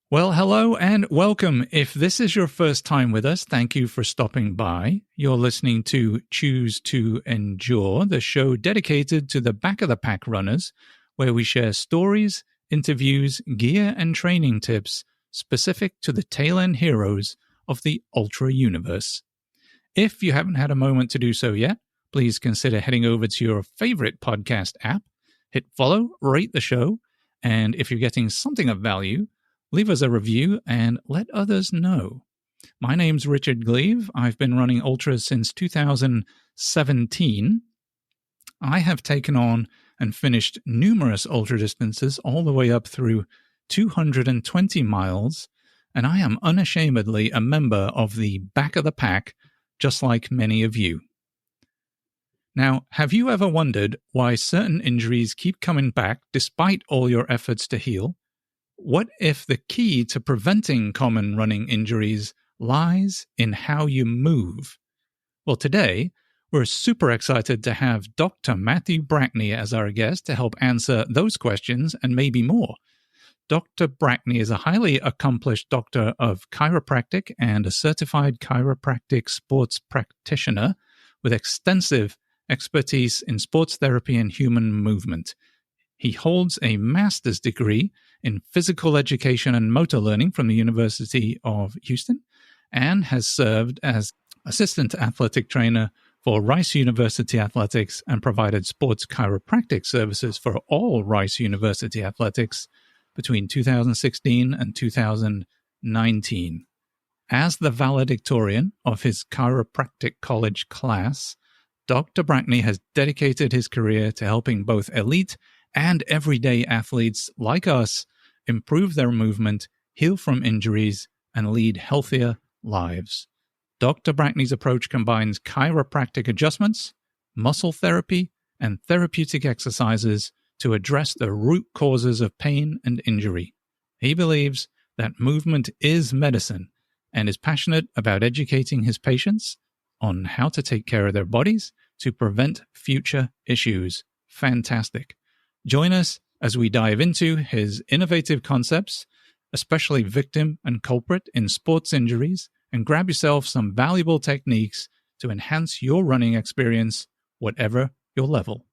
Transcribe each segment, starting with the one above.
Well, hello and welcome. If this is your first time with us, thank you for stopping by. You're listening to Choose to Endure, the show dedicated to the back of the pack runners, where we share stories, interviews, gear, and training tips specific to the tail end heroes of the ultra universe. If you haven't had a moment to do so yet, please consider heading over to your favorite podcast app, hit follow, rate the show, and if you're getting something of value, leave us a review and let others know. My name's Richard Gleave. I've been running ultras since 2017. I have taken on and finished numerous ultra distances all the way up through 220 miles, and I am unashamedly a member of the back of the pack, just like many of you. Now, have you ever wondered why certain injuries keep coming back despite all your efforts to heal? What if the key to preventing common running injuries lies in how you move? Well, today, we're super excited to have Dr. Matthew Brackney as our guest to help answer those questions and maybe more. Dr. Brackney is a highly accomplished doctor of chiropractic and a certified chiropractic sports practitioner with extensive expertise in sports therapy and human movement. He holds a master's degree in physical education and motor learning from the University of Houston and has served as assistant athletic trainer for Rice University Athletics and provided sports chiropractic services for all Rice University Athletics between 2016 and 2019. As the valedictorian of his chiropractic college class, Dr. Brackney has dedicated his career to helping both elite and everyday athletes like us improve their movement, heal from injuries, and lead healthier lives. Dr. Brackney's approach combines chiropractic adjustments, muscle therapy, and therapeutic exercises to address the root causes of pain and injury. He believes that movement is medicine and is passionate about educating his patients on how to take care of their bodies to prevent future issues. Fantastic. Join us as we dive into his innovative concepts, especially victim and culprit in sports injuries, and grab yourself some valuable techniques to enhance your running experience, whatever your level.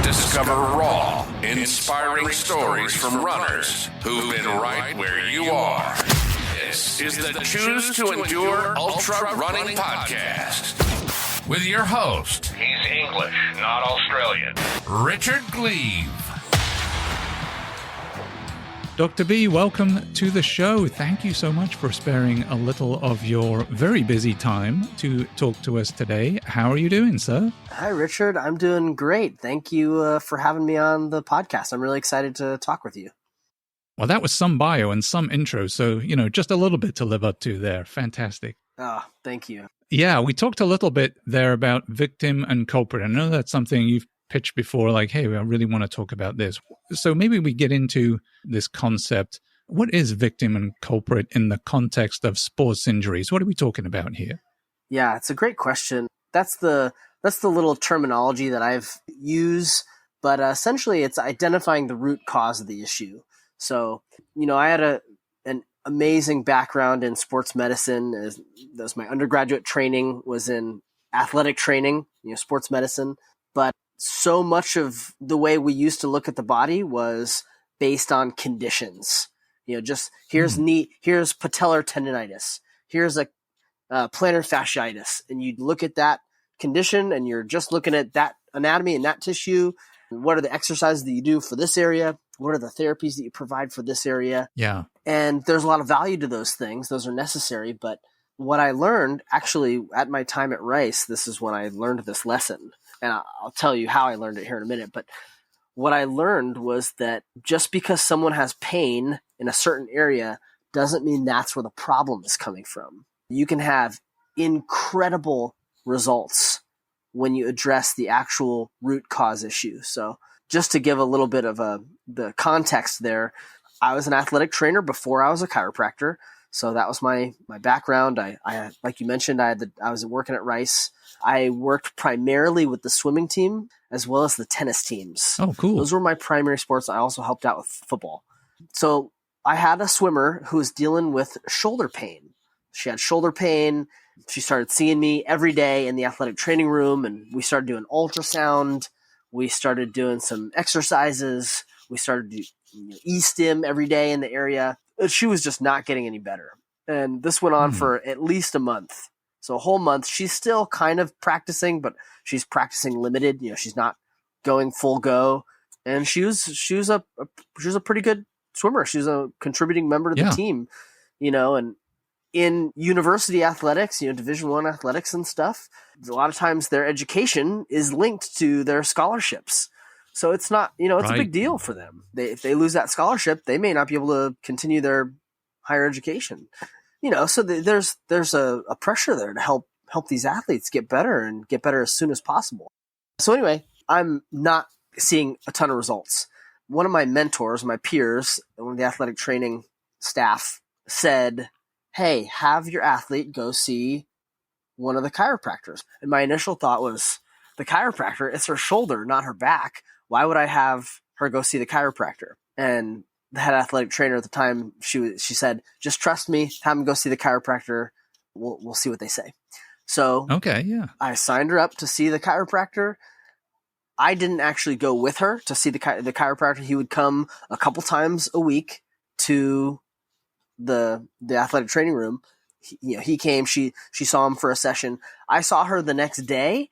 Discover raw, inspiring stories from runners who've been right where you are. This is the Choose to Endure Ultra Running Podcast with your host. He's English, not Australian. Richard Gleave. Dr. B, welcome to the show. Thank you so much for sparing a little of your very busy time to talk to us today. How are you doing, sir? Hi, Richard. I'm doing great. Thank you for having me on the podcast. I'm really excited to talk with you. Well, that was some bio and some intro, so, just a little bit to live up to there. Fantastic. Oh, thank you. Yeah, we talked a little bit there about victim and culprit. I know that's something you've pitched before, like, hey, I really want to talk about this. So maybe we get into this concept. What is victim and culprit in the context of sports injuries? What are we talking about here? Yeah, it's a great question. That's the little terminology that I've used, but essentially it's identifying the root cause of the issue. So, I had an amazing background in sports medicine. As my undergraduate training was in athletic training, sports medicine. But so much of the way we used to look at the body was based on conditions. Just here's knee, here's patellar tendonitis, here's a plantar fasciitis, and you look at that condition and you're just looking at that anatomy and that tissue. What are the exercises that you do for this area? What are the therapies that you provide for this area? Yeah. And there's a lot of value to those things. Those are necessary. But what I learned actually at my time at Rice, this is when I learned this lesson. And I'll tell you how I learned it here in a minute. But what I learned was that just because someone has pain in a certain area doesn't mean that's where the problem is coming from. You can have incredible results when you address the actual root cause issue. So just to give a little bit of the context there, I was an athletic trainer before I was a chiropractor. So that was my background. I like you mentioned, I was working at Rice. I worked primarily with the swimming team as well as the tennis teams. Oh, cool. Those were my primary sports. I also helped out with football. So I had a swimmer who was dealing with shoulder pain. She had shoulder pain. She started seeing me every day in the athletic training room, and we started doing ultrasound. We started doing some exercises. We started doing e-stim every day in the area. She was just not getting any better. And this went on for at least a month. So a whole month. She's still kind of practicing, but she's practicing limited. She's not going full go. And she was a pretty good swimmer. She was a contributing member to the team, and in university athletics, Division I athletics and stuff, a lot of times their education is linked to their scholarships. So it's not, it's a big deal for them. If they lose that scholarship, they may not be able to continue their higher education. So there's a pressure there to help these athletes get better and get better as soon as possible. So anyway, I'm not seeing a ton of results. One of my mentors, my peers, one of the athletic training staff said, hey, have your athlete go see one of the chiropractors. And my initial thought was, the chiropractor, it's her shoulder, not her back. Why would I have her go see the chiropractor? And the head athletic trainer at the time, she said, just trust me, have him go see the chiropractor. We'll see what they say. So I signed her up to see the chiropractor. I didn't actually go with her to see the chiropractor. He would come a couple times a week to the athletic training room. He came, she saw him for a session. I saw her the next day,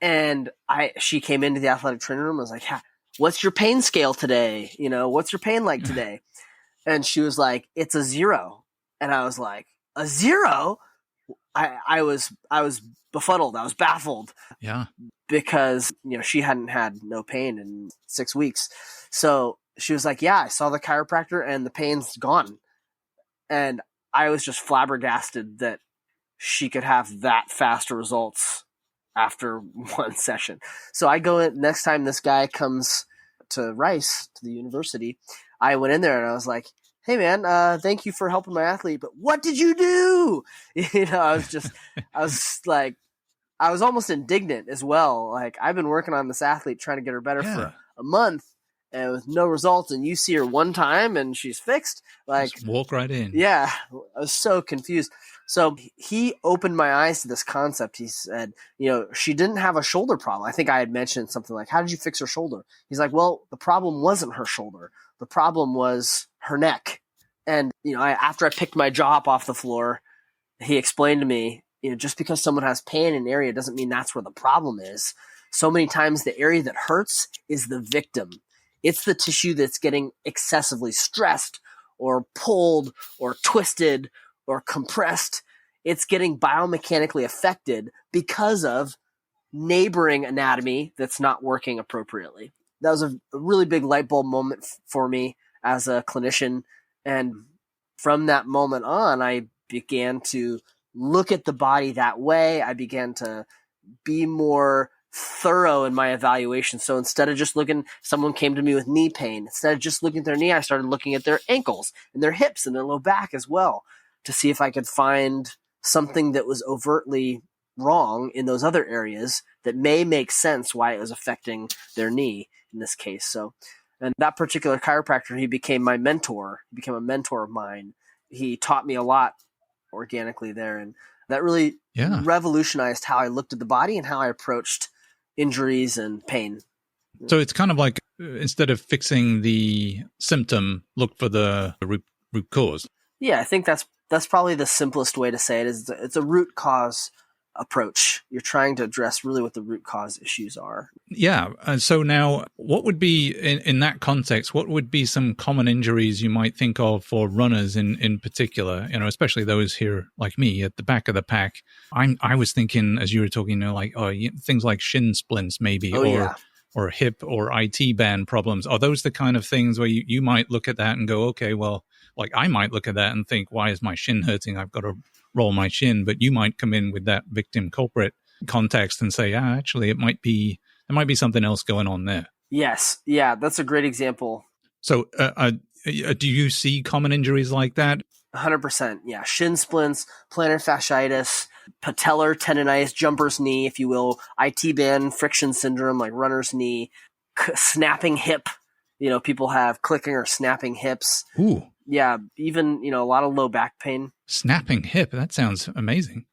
and she came into the athletic training room. I was like, what's your pain scale today? What's your pain like today? And she was like, it's a 0. And I was like, a 0? I was befuddled. I was baffled. Yeah. Because, she hadn't had no pain in 6 weeks. So she was like, yeah, I saw the chiropractor and the pain's gone. And I was just flabbergasted that she could have that fast results after one session. So I go in, next time this guy comes to Rice, to the university, I went in there and I was like, hey man, thank you for helping my athlete, but what did you do? I was almost indignant as well. Like, I've been working on this athlete trying to get her better for a month, and with no results, and you see her one time and she's fixed. Like, just walk right in. Yeah. I was so confused. So he opened my eyes to this concept. He said, she didn't have a shoulder problem. I think I had mentioned something like, how did you fix her shoulder? He's like, well, the problem wasn't her shoulder. The problem was her neck. And, after I picked my jaw up off the floor, he explained to me, just because someone has pain in an area doesn't mean that's where the problem is. So many times the area that hurts is the victim. It's the tissue that's getting excessively stressed or pulled or twisted or compressed. It's getting biomechanically affected because of neighboring anatomy that's not working appropriately. That was a really big light bulb moment for me as a clinician. And from that moment on, I began to look at the body that way. I began to be more thorough in my evaluation. So instead of just someone came to me with knee pain, instead of just looking at their knee, I started looking at their ankles and their hips and their low back as well, to see if I could find something that was overtly wrong in those other areas that may make sense why it was affecting their knee in this case. So, and that particular chiropractor, he became my mentor. He became a mentor of mine. He taught me a lot organically there. And that really revolutionized how I looked at the body and how I approached injuries and pain. So it's kind of like, instead of fixing the symptom, look for the root cause. Yeah, I think that's probably the simplest way to say it. Is it's a root cause approach. You're trying to address really what the root cause issues are. Yeah. And so now, what would be, in that context, what would be some common injuries you might think of for runners in particular, especially those here like me at the back of the pack? I was thinking, as you were talking, things like shin splints maybe, or hip or IT band problems. Are those the kind of things where you might look at that and go, okay, well, like I might look at that and think, why is my shin hurting? I've got to roll my shin. But you might come in with that victim culprit context and say, actually, there might be something else going on there. Yes. Yeah, that's a great example. So do you see common injuries like that? 100%. Yeah. Shin splints, plantar fasciitis, patellar tendonitis, jumper's knee, if you will, IT band friction syndrome, like runner's knee, snapping hip. People have clicking or snapping hips. Ooh. Yeah, even, a lot of low back pain. Snapping hip. That sounds amazing.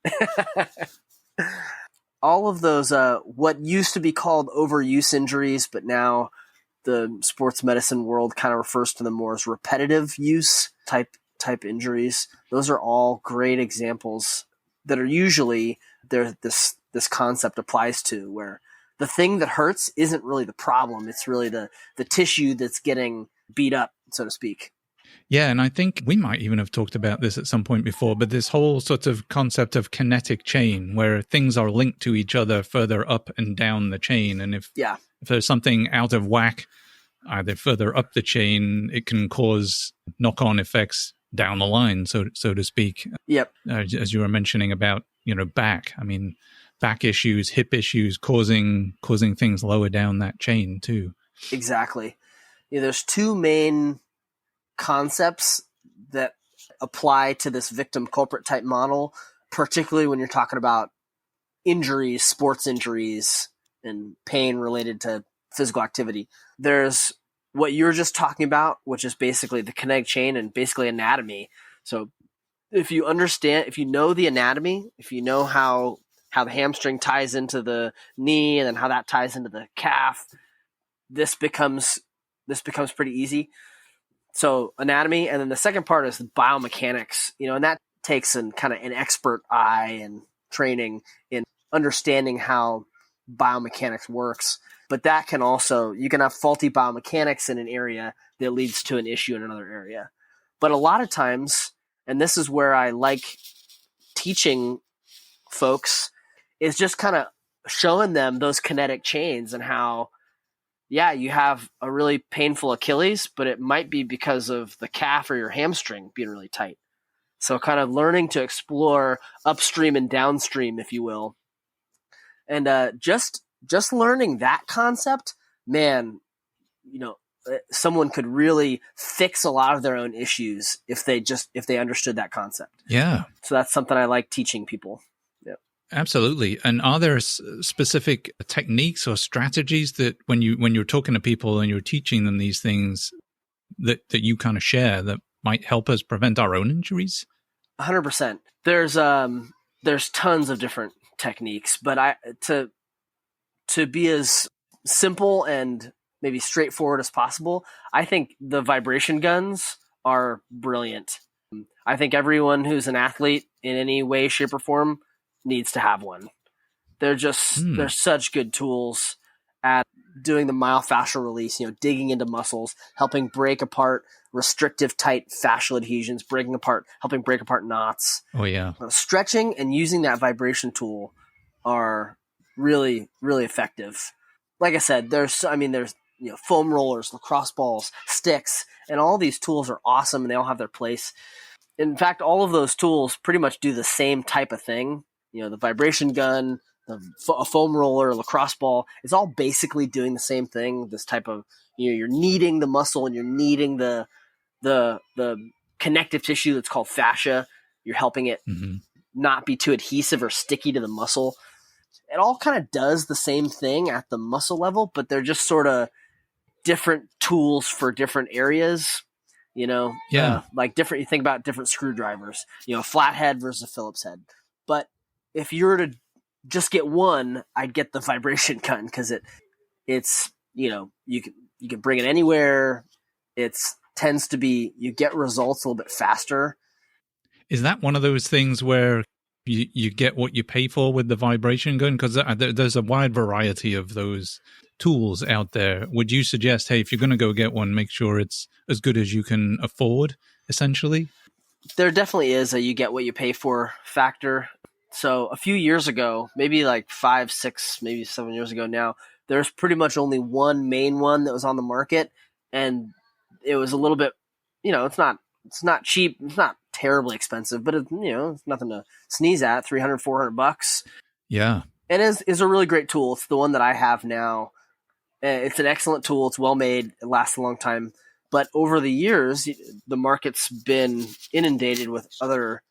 All of those, what used to be called overuse injuries, but now the sports medicine world kind of refers to them more as repetitive use type injuries. Those are all great examples that are usually this concept applies to, where the thing that hurts isn't really the problem. It's really the tissue that's getting beat up, so to speak. Yeah, and I think we might even have talked about this at some point before, but this whole sort of concept of kinetic chain, where things are linked to each other further up and down the chain. And if there's something out of whack, either further up the chain, it can cause knock-on effects down the line, so to speak. Yep. As you were mentioning about, back. I mean, back issues, hip issues, causing things lower down that chain too. Exactly. There's two main concepts that apply to this victim culprit type model, particularly when you're talking about injuries, sports injuries, and pain related to physical activity. There's what you were just talking about, which is basically the kinetic chain and basically anatomy. So if you know the anatomy, if you know how the hamstring ties into the knee and then how that ties into the calf, this becomes pretty easy. So anatomy, and then the second part is biomechanics, and that takes an expert eye and training in understanding how biomechanics works. But that can also, you can have faulty biomechanics in an area that leads to an issue in another area. But a lot of times, and this is where I like teaching folks, is just kind of showing them those kinetic chains and how, you have a really painful Achilles, but it might be because of the calf or your hamstring being really tight. So kind of learning to explore upstream and downstream, if you will. And just learning that concept, man, someone could really fix a lot of their own issues if they understood that concept. Yeah. So that's something I like teaching people. Absolutely. And are there specific techniques or strategies that when you're talking to people and you're teaching them these things that you kind of share that might help us prevent our own injuries? 100%. There's tons of different techniques, but to be as simple and maybe straightforward as possible, I think the vibration guns are brilliant. I think everyone who's an athlete in any way, shape, or form needs to have one. They're such good tools at doing the myofascial release, digging into muscles, helping break apart restrictive tight fascial adhesions, helping break apart knots. Oh yeah. Stretching and using that vibration tool are really, really effective. Like I said, there's foam rollers, lacrosse balls, sticks, and all these tools are awesome and they all have their place. In fact, all of those tools pretty much do the same type of thing. The vibration gun, a foam roller, lacrosse ball, it's all basically doing the same thing. This type of, you're kneading the muscle and you're kneading the connective tissue that's called fascia. You're helping it not be too adhesive or sticky to the muscle. It all kind of does the same thing at the muscle level, but they're just sort of different tools for different areas. Like different, you think about different screwdrivers, flathead versus a Phillips head. But if you were to just get one, I'd get the vibration gun because it's you can bring it anywhere. It tends to be, you get results a little bit faster. Is that one of those things where you get what you pay for with the vibration gun? Because there's a wide variety of those tools out there. Would you suggest, hey, if you're going to go get one, make sure it's as good as you can afford, essentially? There definitely is a you get what you pay for factor. So a few years ago, maybe like 5, 6, maybe 7 years ago now, there's pretty much only one main one that was on the market. And it was a little bit, it's not cheap. It's not terribly expensive, but it's nothing to sneeze at, $300, $400. Yeah. And is a really great tool. It's the one that I have now. It's an excellent tool. It's well made. It lasts a long time. But over the years, the market's been inundated with other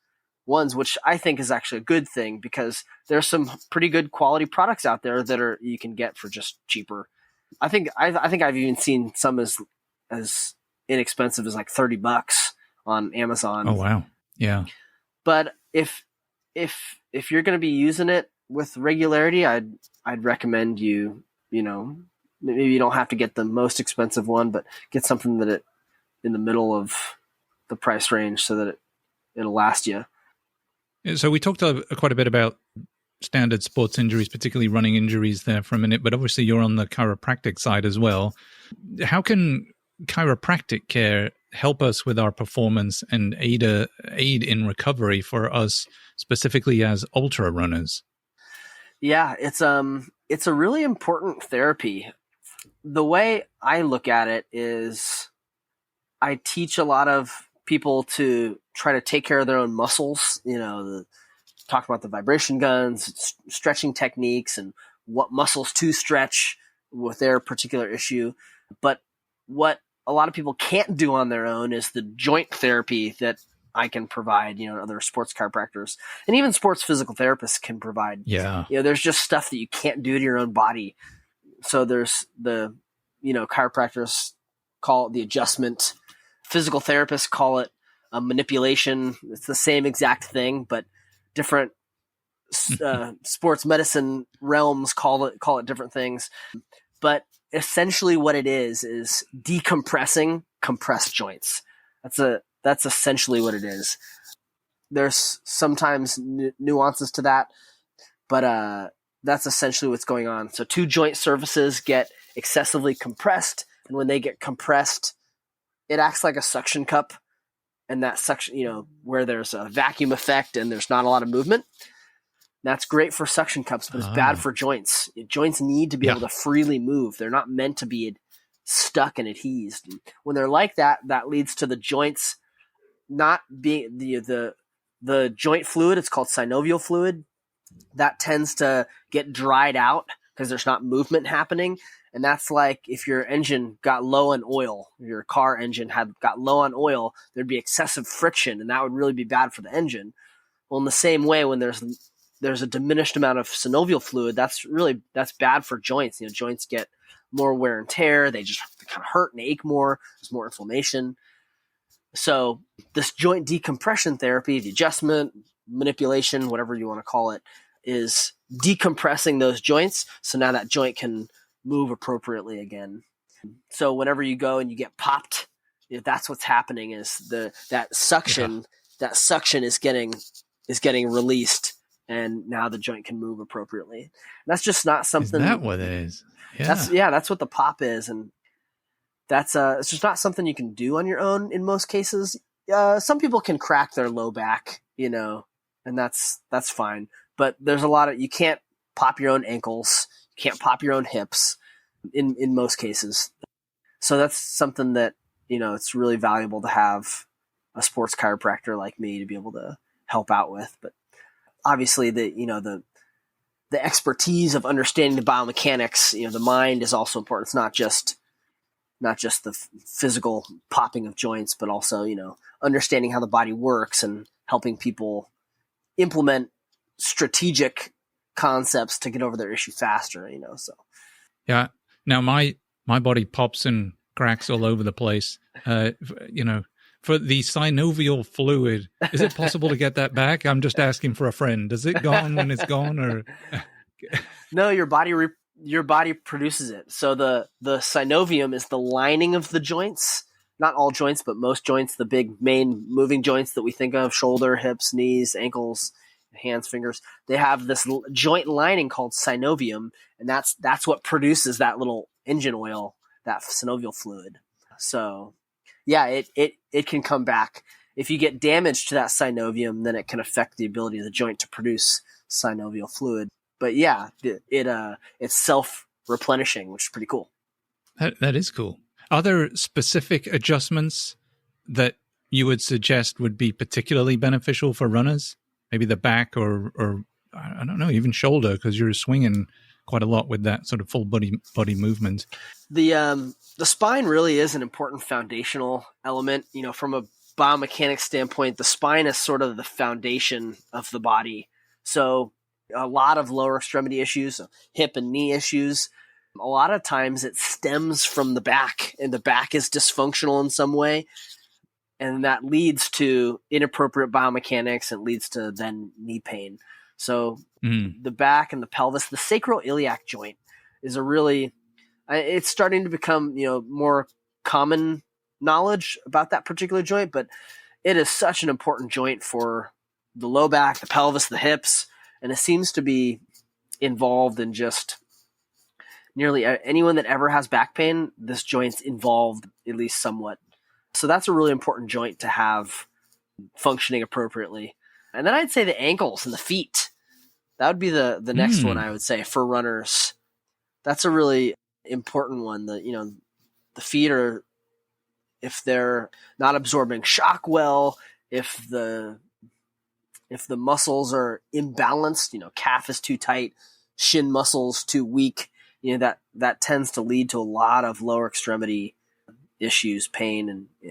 ones, which I think is actually a good thing because there's some pretty good quality products out there that you can get for just cheaper. I think I've even seen some as inexpensive as like $30 on Amazon. Oh, wow. Yeah. But if you're going to be using it with regularity, I'd recommend you know, maybe you don't have to get the most expensive one, but get something that it in the middle of the price range so that it'll last you. So we talked quite a bit about standard sports injuries, particularly running injuries there for a minute, but obviously you're on the chiropractic side as well. How can chiropractic care help us with our performance and aid in recovery for us specifically as ultra runners? Yeah, it's a really important therapy. The way I look at it is I teach a lot of people to try to take care of their own muscles, talk about the vibration guns, stretching techniques, and what muscles to stretch with their particular issue. But what a lot of people can't do on their own is the joint therapy that I can provide, other sports chiropractors and even sports physical therapists can provide. Yeah. There's just stuff that you can't do to your own body. So there's the, chiropractors call it the adjustment. Physical therapists call it a manipulation. It's the same exact thing, but different sports medicine realms call it different things. But essentially what it is decompressing compressed joints. That's essentially what it is. There's sometimes nuances to that, but that's essentially what's going on. So two joint surfaces get excessively compressed, and when they get compressed, it acts like a suction cup, and that suction, where there's a vacuum effect and there's not a lot of movement. That's great for suction cups, but it's bad for joints. Joints need to be able to freely move. They're not meant to be stuck and adhesed. And when they're like that, that leads to the joints not being the joint fluid. It's called synovial fluid. That tends to get dried out because there's not movement happening. And that's like if your engine got low on oil, your car engine got low on oil, there'd be excessive friction, and that would really be bad for the engine. Well, in the same way, when there's a diminished amount of synovial fluid, that's bad for joints. Joints get more wear and tear. They kind of hurt and ache more. There's more inflammation. So this joint decompression therapy, the adjustment, manipulation, whatever you want to call it, is decompressing those joints. So now that joint can move appropriately again. So whenever you go and you get popped, that's what's happening is that suction is getting released, and now the joint can move appropriately. And that's just not something. Is that what it is? Yeah. That's what the pop is, and that's it's just not something you can do on your own in most cases. Some people can crack their low back, and that's fine. But there's a lot of, you can't pop your own ankles, you can't pop your own hips in most cases. So that's something that, it's really valuable to have a sports chiropractor like me to be able to help out with. But obviously the expertise of understanding the biomechanics, the mind is also important. It's not just the physical popping of joints, but also, understanding how the body works and helping people implement strategic concepts to get over their issue faster, so. Yeah. Now my body pops and cracks all over the place. For the synovial fluid, is it possible to get that back? I'm just asking for a friend. Is it gone when it's gone, or? No, your body produces it. So the synovium is the lining of the joints, not all joints, but most joints, the big main moving joints that we think of, shoulder, hips, knees, ankles, hands, fingers. They have this joint lining called synovium, and that's what produces that little engine oil, that synovial fluid. So yeah, it can come back. If you get damage to that synovium, then it can affect the ability of the joint to produce synovial fluid. But yeah, it's self-replenishing, which is pretty cool. That is cool. Are there specific adjustments that you would suggest would be particularly beneficial for runners? Maybe the back or I don't know, even shoulder, because you're swinging quite a lot with that sort of full body movement. The spine really is an important foundational element. From a biomechanics standpoint, the spine is sort of the foundation of the body. So a lot of lower extremity issues, hip and knee issues, a lot of times it stems from the back, and the back is dysfunctional in some way. and that leads to inappropriate biomechanics and leads to then knee pain. So the back and the pelvis, the sacroiliac joint is it's starting to become, more common knowledge about that particular joint, but it is such an important joint for the low back, the pelvis, the hips, and it seems to be involved in just nearly anyone that ever has back pain. This joint's involved at least somewhat. So that's a really important joint to have functioning appropriately. And then I'd say the ankles and the feet. That would be the next one, I would say, for runners. That's a really important one. The feet are, if they're not absorbing shock well, if the muscles are imbalanced, calf is too tight, shin muscles too weak, that tends to lead to a lot of lower extremity issues, pain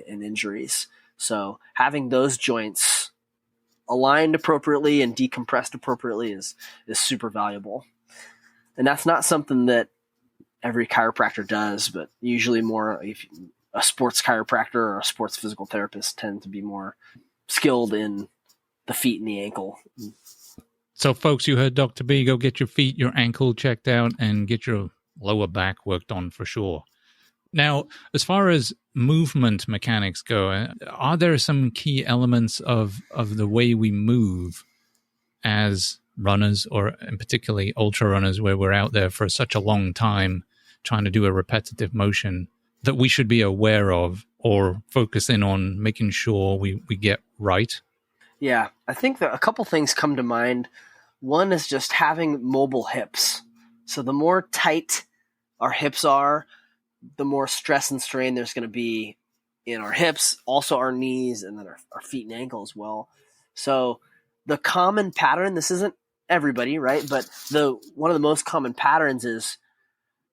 and injuries. So having those joints aligned appropriately and decompressed appropriately is super valuable. And that's not something that every chiropractor does, but usually more if a sports chiropractor or a sports physical therapist tend to be more skilled in the feet and the ankle. So folks, you heard Dr. B, go get your feet, your ankle checked out and get your lower back worked on for sure. Now, as far as movement mechanics go, are there some key elements of the way we move as runners, or in particularly ultra runners, where we're out there for such a long time trying to do a repetitive motion, that we should be aware of or focus in on making sure we get right? Yeah, I think that a couple things come to mind. One is just having mobile hips. So the more tight our hips are, the more stress and strain there's going to be in our hips, also our knees, and then our feet and ankle as well. So the common pattern, this isn't everybody, right? But one of the most common patterns is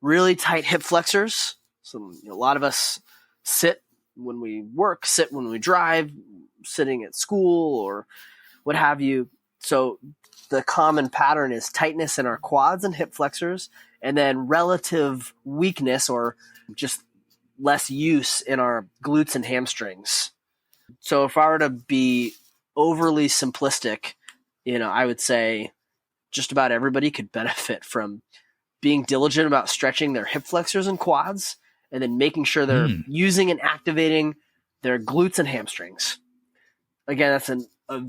really tight hip flexors. So a lot of us sit when we work, sit when we drive, sitting at school or what have you. So the common pattern is tightness in our quads and hip flexors, and then relative weakness or just less use in our glutes and hamstrings. So if I were to be overly simplistic, I would say just about everybody could benefit from being diligent about stretching their hip flexors and quads, and then making sure they're using and activating their glutes and hamstrings. Again, that's a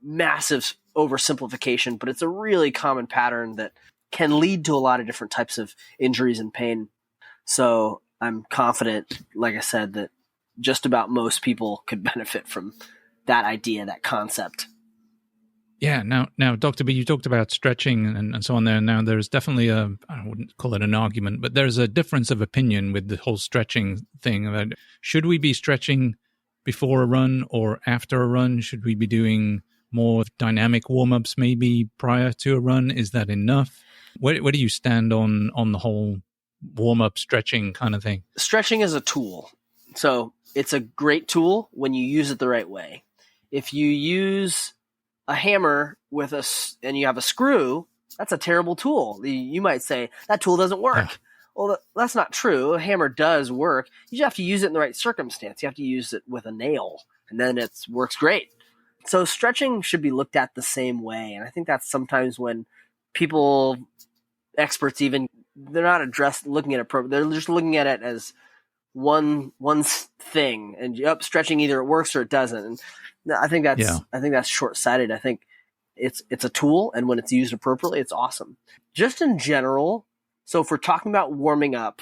massive oversimplification, but it's a really common pattern that can lead to a lot of different types of injuries and pain. So I'm confident, like I said, that just about most people could benefit from that idea, that concept. Yeah. Now, Dr. B, you talked about stretching and so on there. Now, there's definitely I wouldn't call it an argument, but there's a difference of opinion with the whole stretching thing. Should we be stretching before a run or after a run? Should we be doing more dynamic warm-ups maybe prior to a run? Is that enough? Where do you stand on the whole warm-up stretching kind of thing? Stretching is a tool. So it's a great tool when you use it the right way. If you use a hammer and you have a screw, that's a terrible tool. You might say that tool doesn't work. Well, that's not true. A hammer does work. You just have to use it in the right circumstance. You have to use it with a nail, and then it works great. So stretching should be looked at the same way. And I think that's sometimes when experts even, they're not looking at it, they're just looking at it as one thing. And stretching, either it works or it doesn't. And I think that's short-sighted. I think it's a tool, and when it's used appropriately, it's awesome. Just in general, so if we're talking about warming up,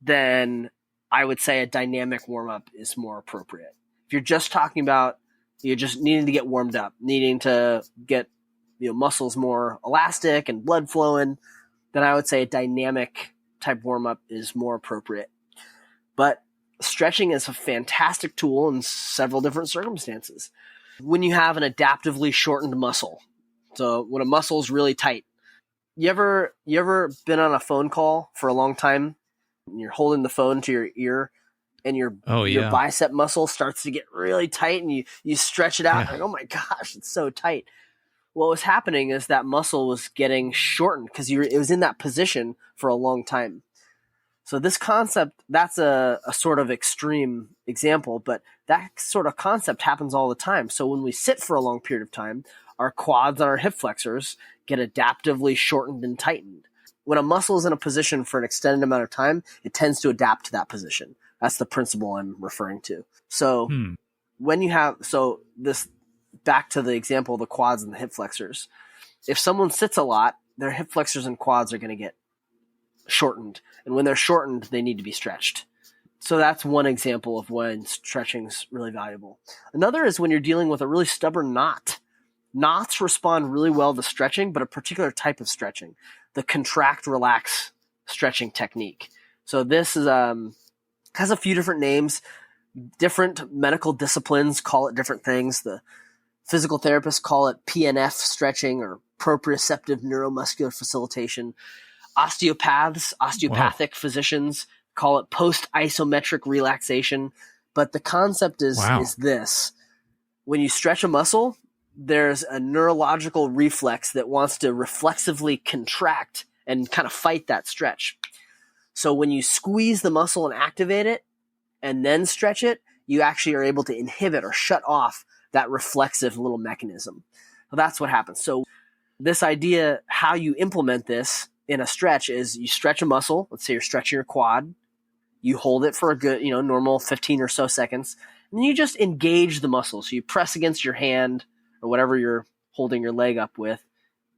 then I would say a dynamic warm-up is more appropriate. If you're just talking about you're just needing to get warmed up, needing to get muscles more elastic and blood flowing, then I would say a dynamic type warm-up is more appropriate. But stretching is a fantastic tool in several different circumstances. When you have an adaptively shortened muscle, so when a muscle is really tight, you ever been on a phone call for a long time and you're holding the phone to your ear and your bicep muscle starts to get really tight and you stretch it out, like, oh my gosh, it's so tight. What was happening is that muscle was getting shortened because it was in that position for a long time. So this concept, that's a sort of extreme example, but that sort of concept happens all the time. So when we sit for a long period of time, our quads and our hip flexors get adaptively shortened and tightened. When a muscle is in a position for an extended amount of time, it tends to adapt to that position. That's the principle I'm referring to. So when you have, so this, back to the example of the quads and the hip flexors, if someone sits a lot, their hip flexors and quads are going to get shortened. And when they're shortened, they need to be stretched. So that's one example of when stretching is really valuable. Another is when you're dealing with a really stubborn knot. Knots respond really well to stretching, but a particular type of stretching, the contract relax stretching technique. So this is has a few different names. Different medical disciplines call it different things. The physical therapists call it PNF stretching or proprioceptive neuromuscular facilitation. Osteopathic physicians call it post-isometric relaxation. But the concept is this. When you stretch a muscle, there's a neurological reflex that wants to reflexively contract and kind of fight that stretch. So when you squeeze the muscle and activate it and then stretch it, you actually are able to inhibit or shut off that reflexive little mechanism. So that's what happens. So this idea, how you implement this in a stretch is you stretch a muscle. Let's say you're stretching your quad. You hold it for a good, normal 15 or so seconds. And then you just engage the muscle. So you press against your hand or whatever you're holding your leg up with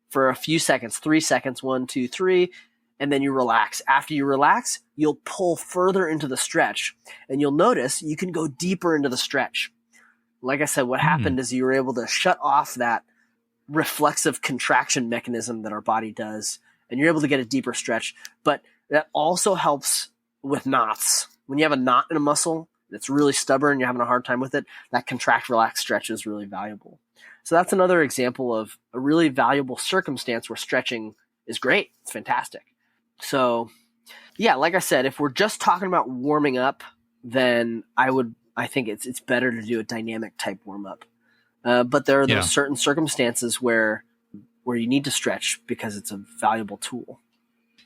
for a few seconds, 3 seconds, 1, 2, 3, and then you relax. After you relax, you'll pull further into the stretch, and you'll notice you can go deeper into the stretch. Like I said, what happened is you were able to shut off that reflexive contraction mechanism that our body does, and you're able to get a deeper stretch. But that also helps with knots. When you have a knot in a muscle that's really stubborn, you're having a hard time with it, that contract relax stretch is really valuable. So that's another example of a really valuable circumstance where stretching is great. It's fantastic. So yeah, like I said, if we're just talking about warming up, then I think it's better to do a dynamic type warm up. But there are those certain circumstances where you need to stretch because it's a valuable tool.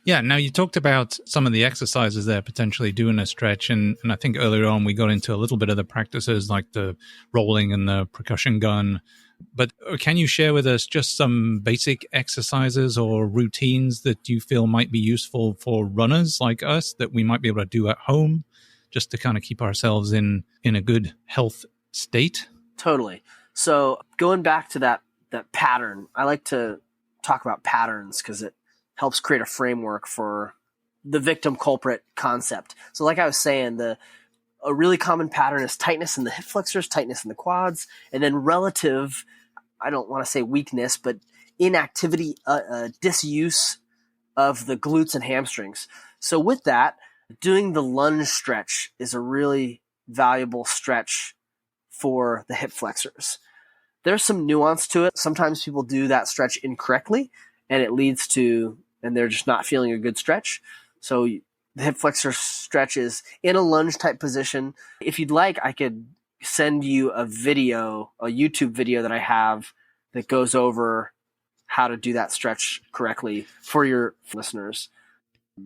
Yeah. Now you talked about some of the exercises there potentially doing a stretch. And I think earlier on we got into a little bit of the practices like the rolling and the percussion gun. But can you share with us just some basic exercises or routines that you feel might be useful for runners like us that we might be able to do at home just to kind of keep ourselves in a good health state? Totally. So going back to that pattern, I like to talk about patterns because it helps create a framework for the victim culprit concept. So like I was saying, a really common pattern is tightness in the hip flexors, tightness in the quads, and then relative, I don't want to say weakness, but inactivity, disuse of the glutes and hamstrings. So with that, doing the lunge stretch is a really valuable stretch for the hip flexors. There's some nuance to it. Sometimes people do that stretch incorrectly, and it leads to, and they're just not feeling a good stretch. So the hip flexor stretch is in a lunge type position. If you'd like, I could send you a YouTube video that I have that goes over how to do that stretch correctly for your listeners.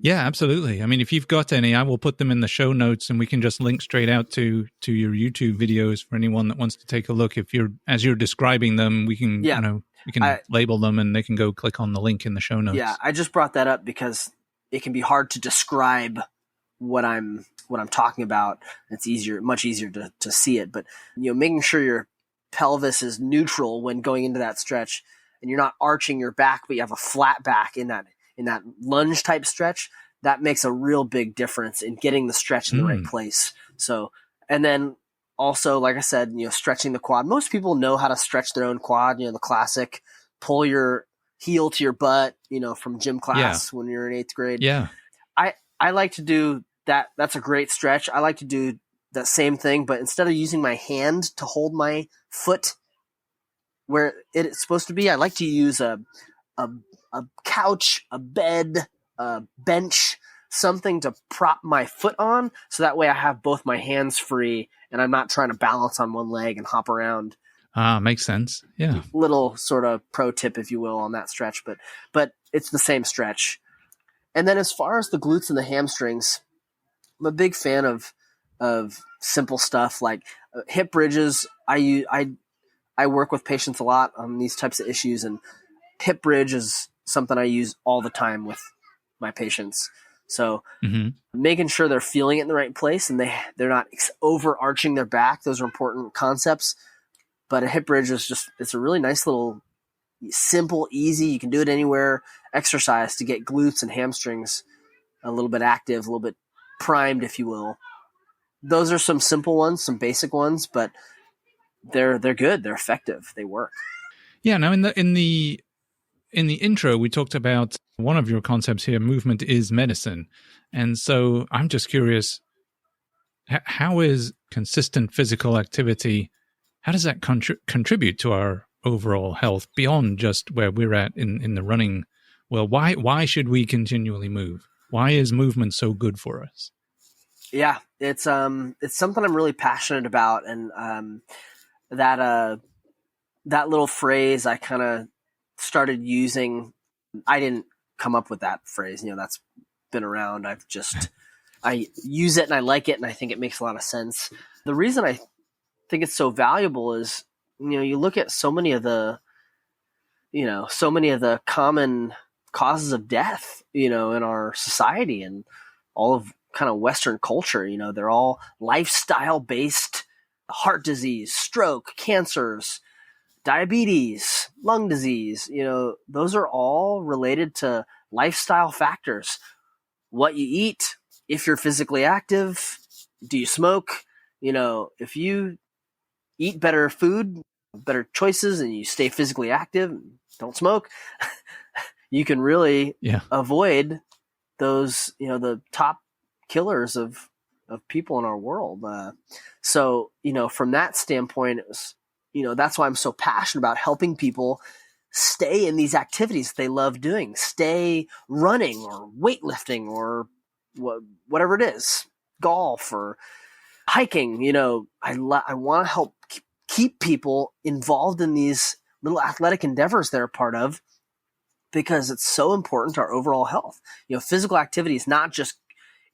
Yeah, absolutely. I mean, if you've got any, I will put them in the show notes and we can just link straight out to your YouTube videos for anyone that wants to take a look. As you're describing them, we can, we can label them and they can go click on the link in the show notes. Yeah, I just brought that up because it can be hard to describe what I'm talking about. It's much easier to see it, but making sure your pelvis is neutral when going into that stretch and you're not arching your back, but you have a flat back in that lunge type stretch, that makes a real big difference in getting the stretch in the right place. So, and then also, like I said, stretching the quad. Most people know how to stretch their own quad, the classic pull your heel to your butt, from gym class when you're in 8th grade. Yeah. I like to do that. That's a great stretch. I like to do that same thing, but instead of using my hand to hold my foot where it's supposed to be, I like to use a couch, a bed, a bench, something to prop my foot on. So that way I have both my hands free and I'm not trying to balance on one leg and hop around. Makes sense. Yeah. Little sort of pro tip, if you will, on that stretch, but it's the same stretch. And then as far as the glutes and the hamstrings, I'm a big fan of simple stuff like hip bridges. I work with patients a lot on these types of issues, and hip bridge is something I use all the time with my patients. So making sure they're feeling it in the right place and they're not overarching their back. Those are important concepts. But a hip bridge it's a really nice little simple, easy, you can do it anywhere exercise to get glutes and hamstrings a little bit active, a little bit primed, if you will. Those are some simple ones, some basic ones, but they're good. They're effective. They work. Yeah. Now, in the intro, we talked about one of your concepts here: movement is medicine. And so, I'm just curious, how is consistent physical activity? How does that contribute to our overall health beyond just where we're at in the running? Well, why should we continually move? Why is movement so good for us? Yeah, it's something I'm really passionate about, and that little phrase I kind of started using. I didn't come up with that phrase. That's been around. I use it and I like it, and I think it makes a lot of sense. The reason I think it's so valuable is, you look at so many of the common causes of death, in our society and all of kind of Western culture. They're all lifestyle based: heart disease, stroke, cancers, diabetes, lung disease. Those are all related to lifestyle factors. What you eat, if you're physically active, do you smoke? If you eat better food, better choices, and you stay physically active and don't smoke, you can really avoid those, the top killers of people in our world. So, from that standpoint, it was, that's why I'm so passionate about helping people stay in these activities they love doing, stay running or weightlifting or whatever it is, golf or hiking. I want to help keep people involved in these little athletic endeavors they're a part of, because it's so important to our overall health. Physical activity is not just,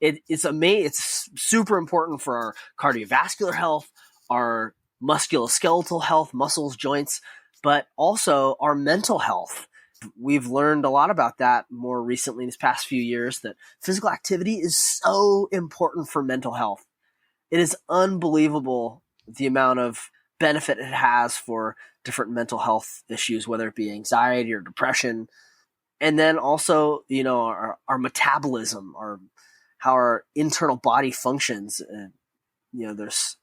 it's super important for our cardiovascular health, our musculoskeletal health, muscles, joints, but also our mental health. We've learned a lot about that more recently in these past few years, that physical activity is so important for mental health. It is unbelievable the amount of benefit it has for different mental health issues, whether it be anxiety or depression. And then also, our metabolism, how our internal body functions. There's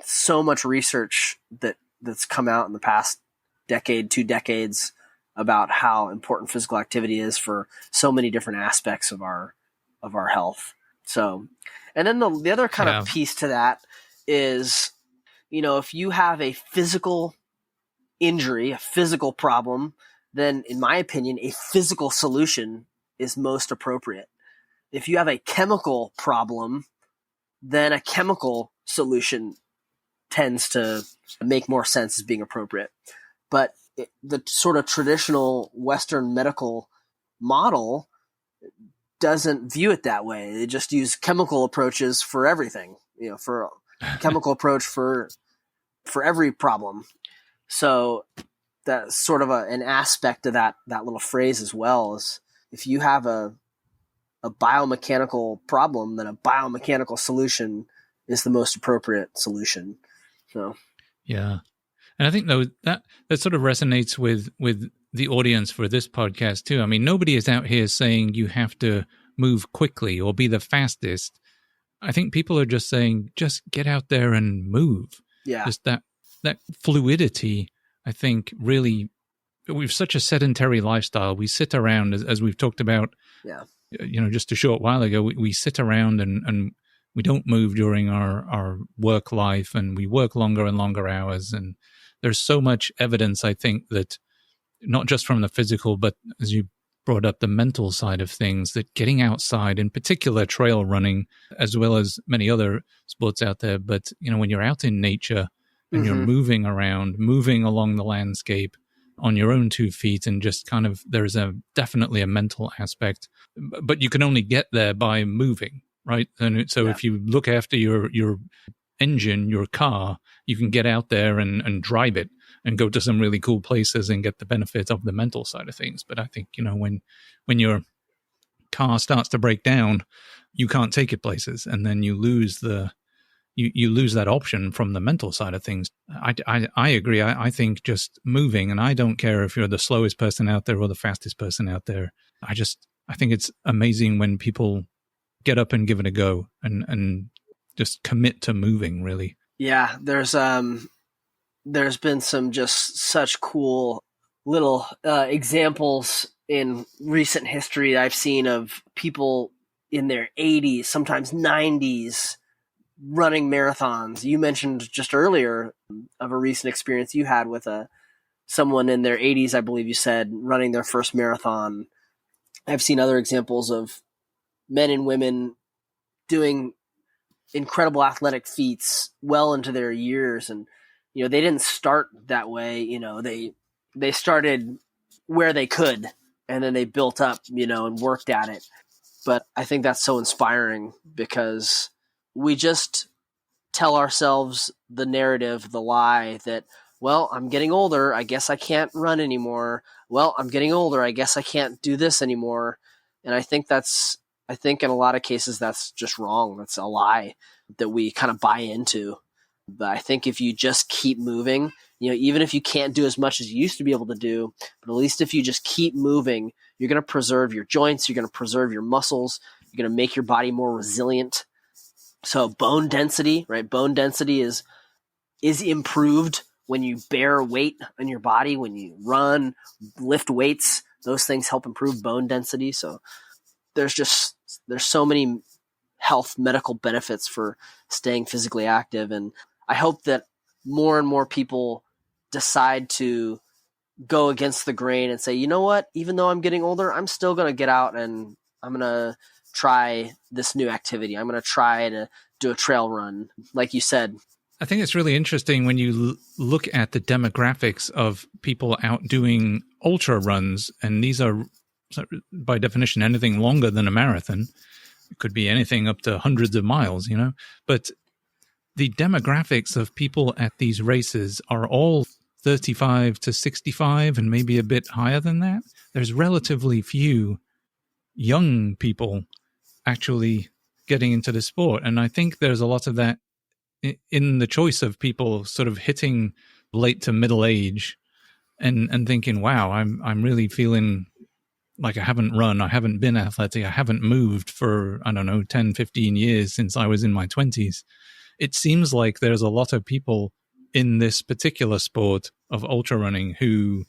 so much research that's come out in the past decade, 2 decades, about how important physical activity is for so many different aspects of our health. So, and then the other kind of piece to that is, if you have a physical injury, a physical problem, then in my opinion, a physical solution is most appropriate. If you have a chemical problem, then a chemical solution tends to make more sense as being appropriate. But the sort of traditional Western medical model doesn't view it that way. They just use chemical approaches for everything, for a chemical approach for every problem. So that's sort of an aspect of that little phrase as well, is if you have a biomechanical problem, then a biomechanical solution is the most appropriate solution. So, yeah. And I think though that sort of resonates with the audience for this podcast too. I mean, nobody is out here saying you have to move quickly or be the fastest. I think people are just saying, just get out there and move. Yeah. Just that fluidity, I think, really, we've such a sedentary lifestyle. We sit around, as we've talked about, just a short while ago, we sit around and we don't move during our work life, and we work longer and longer hours. And there's so much evidence, I think, that not just from the physical, but as you brought up, the mental side of things, that getting outside, in particular trail running, as well as many other sports out there, but when you're out in nature and you're moving around, moving along the landscape, on your own 2 feet, and just kind of, there's definitely a mental aspect, but you can only get there by moving, right? And so if you look after your engine, your car, you can get out there and drive it and go to some really cool places and get the benefit of the mental side of things. But I think, when your car starts to break down, you can't take it places, and then you lose you lose that option from the mental side of things. I agree. I think just moving, and I don't care if you're the slowest person out there or the fastest person out there. I think it's amazing when people get up and give it a go and just commit to moving, really. Yeah, there's been some just such cool little examples in recent history I've seen of people in their 80s, sometimes 90s, running marathons. You mentioned just earlier of a recent experience you had with someone in their 80s, I believe you said, running their first marathon. I've seen other examples of men and women doing incredible athletic feats well into their years, and they didn't start that way. They started where they could, and then they built up, and worked at it. But I think that's so inspiring, because we just tell ourselves the narrative, the lie that, well, I'm getting older, I guess I can't run anymore. Well, I'm getting older, I guess I can't do this anymore. And I think in a lot of cases that's just wrong. That's a lie that we kind of buy into. But I think if you just keep moving, even if you can't do as much as you used to be able to do, but at least if you just keep moving, you're going to preserve your joints, you're going to preserve your muscles, you're going to make your body more resilient. So bone density, right? Bone density is improved when you bear weight on your body, when you run, lift weights. Those things help improve bone density. So there's so many health medical benefits for staying physically active. And I hope that more and more people decide to go against the grain and say, you know what, even though I'm getting older, I'm still going to get out and I'm going to try this new activity. I'm going to try to do a trail run, like you said. I think it's really interesting when you look at the demographics of people out doing ultra runs, and these are, by definition, anything longer than a marathon. It could be anything up to hundreds of miles, but the demographics of people at these races are all 35 to 65 and maybe a bit higher than that. There's relatively few young people actually getting into the sport. And I think there's a lot of that in the choice of people sort of hitting late to middle age and thinking, wow, I'm really feeling like I haven't run, I haven't been athletic, I haven't moved for, 10, 15 years since I was in my 20s. It seems like there's a lot of people in this particular sport of ultra running who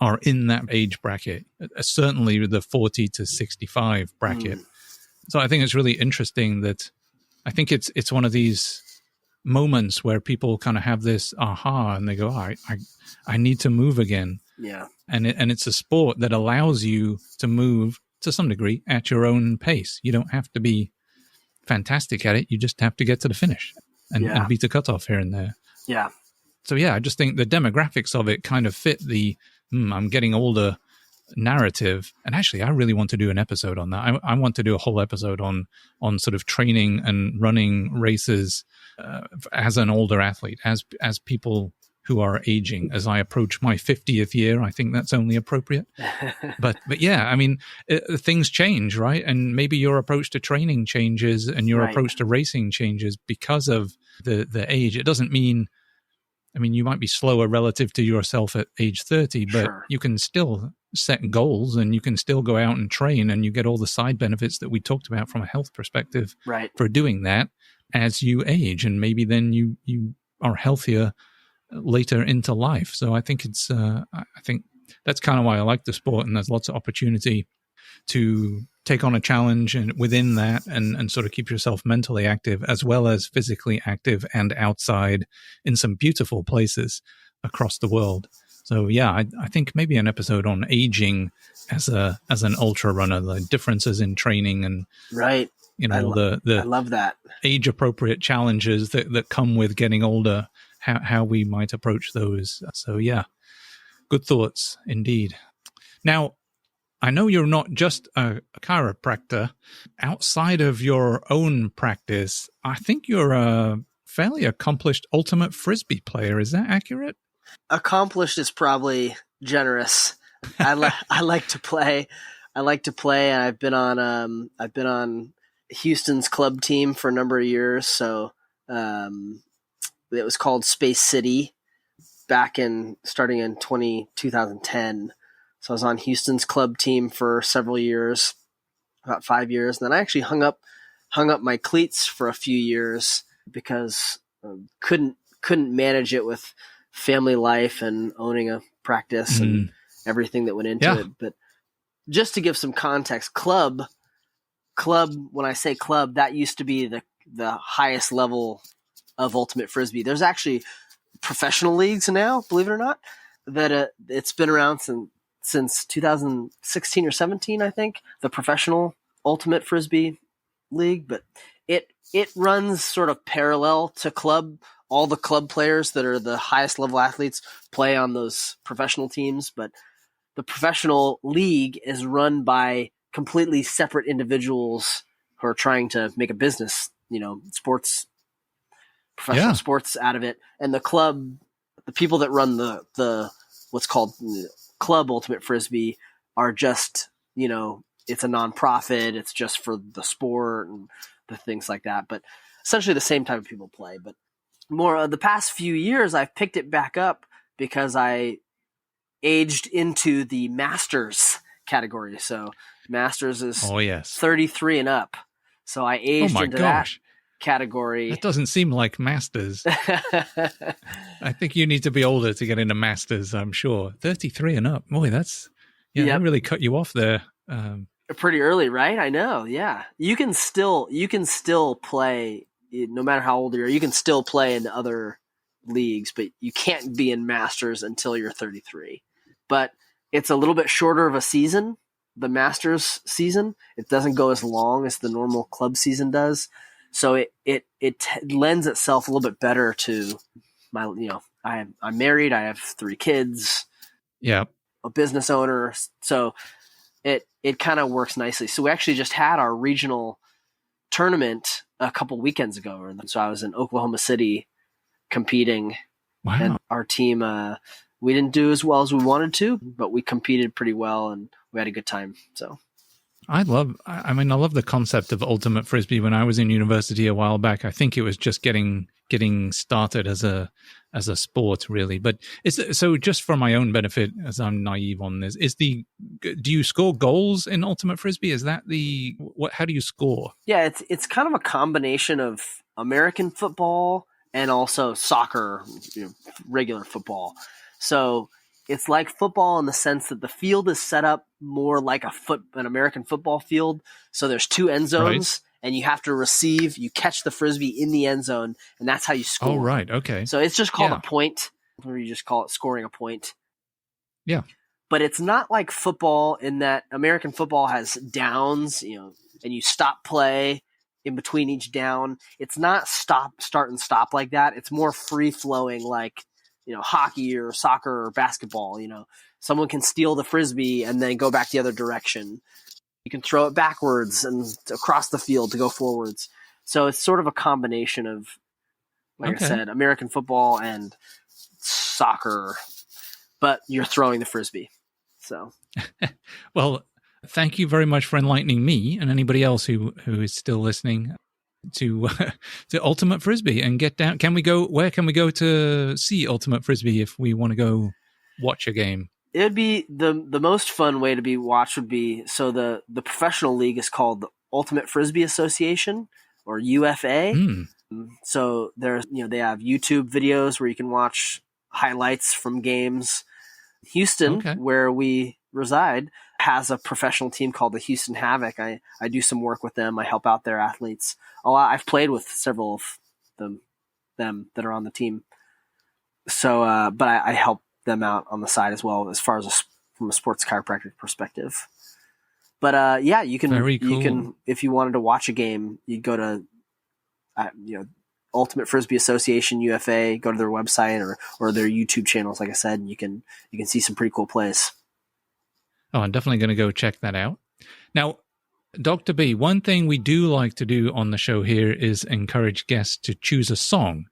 are in that age bracket, certainly the 40 to 65 bracket. So I think it's really interesting that I think it's one of these moments where people kind of have this aha and they go, I need to move again. Yeah. And it's a sport that allows you to move to some degree at your own pace. You don't have to be fantastic at it. You just have to get to the finish and beat the cutoff here and there. Yeah. So I just think the demographics of it kind of fit the I'm getting older narrative. And actually, I really want to do an episode on that. I want to do a whole episode on sort of training and running races as an older athlete, as people who are aging. As I approach my 50th year, I think that's only appropriate. But yeah, I mean, things change, right? And maybe your approach to training changes and your approach to racing changes because of the age. It doesn't mean, you might be slower relative to yourself at age 30, but you can still set goals and you can still go out and train and you get all the side benefits that we talked about from a health perspective for doing that as you age. And maybe then you are healthier later into life. So I think I think that's kind of why I like the sport, and there's lots of opportunity to take on a challenge and within that and sort of keep yourself mentally active as well as physically active and outside in some beautiful places across the world. So I think maybe an episode on aging as an ultra runner, the differences in training and I love that age appropriate challenges that come with getting older, how we might approach those. So Good thoughts, indeed. Now, I know you're not just a chiropractor. Outside of your own practice, I think you're a fairly accomplished ultimate frisbee player. Is that accurate? Accomplished is probably generous. I like to play. I like to play, and I've been on Houston's club team for a number of years. So it was called Space City starting in 2010. So I was on Houston's club team for several years, about 5 years. And then I actually hung up my cleats for a few years because couldn't manage it with family life and owning a practice and everything that went into it. But just to give some context, club, when I say club, that used to be the highest level of ultimate frisbee. There's actually professional leagues now, believe it or not, that it's been around since 2016 or 17, I think, the professional ultimate frisbee league. But it runs sort of parallel to club. All the club players that are the highest level athletes play on those professional teams, but the professional league is run by completely separate individuals who are trying to make a business, professional sports out of it. And the club, the people that run the what's called club ultimate frisbee are just, it's a nonprofit. It's just for the sport and the things like that. But essentially the same type of people play. But more the past few years, I've picked it back up because I aged into the masters category. So masters is 33 and up. So I aged into that category. That doesn't seem like masters. I think you need to be older to get into masters, I'm sure. 33 and up. Boy, that's that really cut you off there. Pretty early, right? I know. Yeah. You can still play no matter how old you are. You can still play in other leagues, but you can't be in masters until you're 33. But it's a little bit shorter of a season, the masters season. It doesn't go as long as the normal club season does. So it lends itself a little bit better to my, I'm married. I have 3 kids. Yeah. A business owner. So it kind of works nicely. So we actually just had our regional tournament a couple weekends ago. And so I was in Oklahoma City competing. Wow. And our team, we didn't do as well as we wanted to, but we competed pretty well and we had a good time. So I love the concept of ultimate frisbee. When I was in university a while back, I think it was just getting started as a sport, really. But so just for my own benefit, as I'm naive on this, do you score goals in ultimate frisbee? Is that how do you score? Yeah, it's kind of a combination of American football and also soccer, regular football. So it's like football in the sense that the field is set up more like an American football field. So there's 2 end zones, and you have to receive. You catch the frisbee in the end zone, and that's how you score. Oh, right. Okay. So it's just called a point, or you just call it scoring a point. Yeah. But it's not like football in that American football has downs, and you stop play in between each down. It's not start and stop like that. It's more free flowing, like hockey or soccer or basketball. Someone can steal the frisbee and then go back the other direction. You can throw it backwards and across the field to go forwards. So it's sort of a combination of, like I said, American football and soccer, but you're throwing the frisbee. So, well, thank you very much for enlightening me and anybody else who is still listening to ultimate frisbee and get down. Where can we go to see ultimate frisbee if we want to go watch a game? It would be the most fun way to be watched would be, so the professional league is called the Ultimate Frisbee Association, or UFA. So there's, they have YouTube videos where you can watch highlights from games. Houston, where we reside, has a professional team called the Houston Havoc. I do some work with them. I help out their athletes a lot. I've played with several of them that are on the team. So, but I help them out on the side as well, as far as from a sports chiropractic perspective. But you can, Very cool. you can, if you wanted to watch a game, you'd go to, Ultimate Frisbee Association, UFA. Go to their website or their YouTube channels. Like I said, and you can see some pretty cool plays. Oh, I'm definitely going to go check that out. Now, Dr. B, one thing we do like to do on the show here is encourage guests to choose a song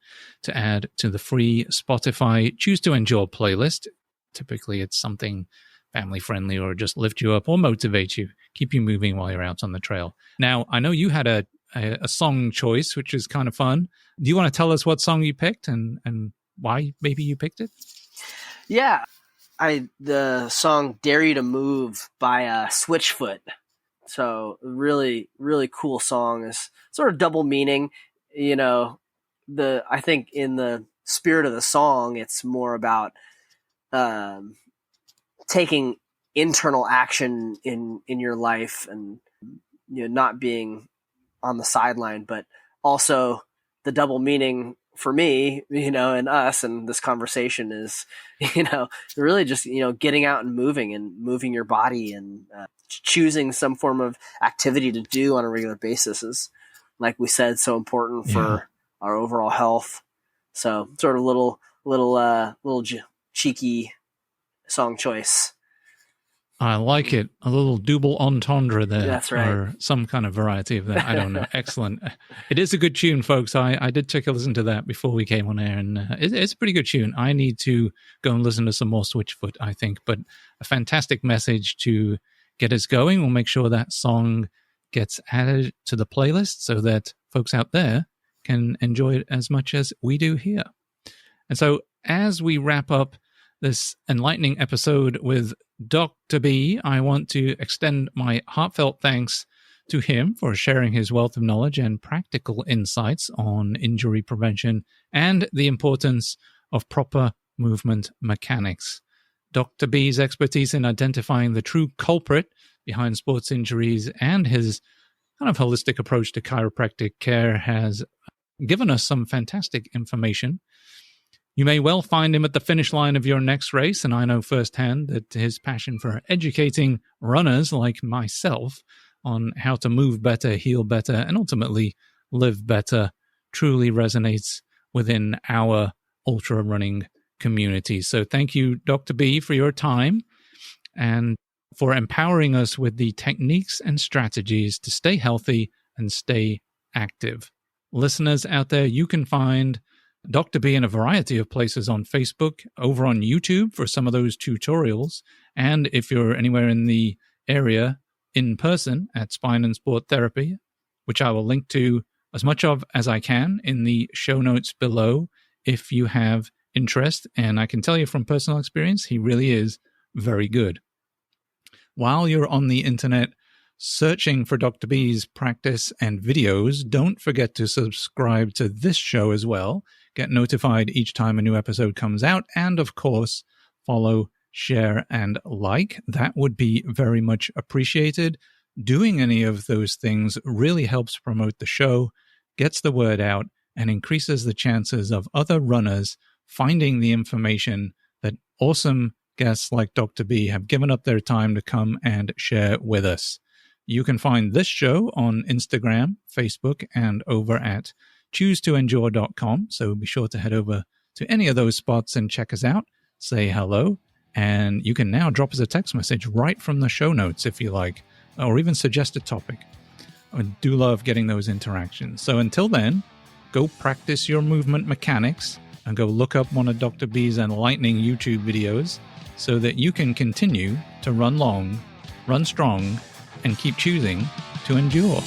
to add to the free Spotify Choose to Endure playlist. Typically, it's something family-friendly or just lift you up or motivate you, keep you moving while you're out on the trail. Now, I know you had a song choice, which is kind of fun. Do you want to tell us what song you picked and why maybe you picked it? Yeah, the song "Dare You to Move" by Switchfoot. So really, really cool song. Is sort of double meaning. I think in the spirit of the song, it's more about taking internal action in your life and not being on the sideline, but also the double meaning for me, and us and this conversation is, really just, getting out and moving your body and choosing some form of activity to do on a regular basis is, like we said, so important for our overall health. So sort of little cheeky song choice. I like it. A little double entendre there. That's right. Or some kind of variety of that. I don't know. Excellent. It is a good tune, folks. I did take a listen to that before we came on air, and it's a pretty good tune. I need to go and listen to some more Switchfoot, I think. But a fantastic message to get us going. We'll make sure that song gets added to the playlist so that folks out there can enjoy it as much as we do here. And so as we wrap up this enlightening episode with Dr. B, I want to extend my heartfelt thanks to him for sharing his wealth of knowledge and practical insights on injury prevention and the importance of proper movement mechanics. Dr. B's expertise in identifying the true culprit behind sports injuries and his kind of holistic approach to chiropractic care has given us some fantastic information. You may well find him at the finish line of your next race, and I know firsthand that his passion for educating runners like myself on how to move better, heal better, and ultimately live better truly resonates within our ultra running community. So thank you, Dr. B, for your time and for empowering us with the techniques and strategies to stay healthy and stay active. Listeners out there, you can find Dr. B in a variety of places on Facebook, over on YouTube for some of those tutorials, and if you're anywhere in the area, in person at Spine and Sport Therapy, which I will link to as much of as I can in the show notes below if you have interest. And I can tell you from personal experience, he really is very good. While you're on the internet searching for Dr. B's practice and videos, don't forget to subscribe to this show as well. Get notified each time a new episode comes out. And of course, follow, share, and like. That would be very much appreciated. Doing any of those things really helps promote the show, gets the word out, and increases the chances of other runners finding the information that awesome guests like Dr. B have given up their time to come and share with us. You can find this show on Instagram, Facebook, and over at choosetoendure.com. So be sure to head over to any of those spots and check us out, say hello, and you can now drop us a text message right from the show notes if you like, or even suggest a topic. I do love getting those interactions. So until then, go practice your movement mechanics and go look up one of Dr. B's enlightening YouTube videos so that you can continue to run long, run strong, and keep choosing to endure.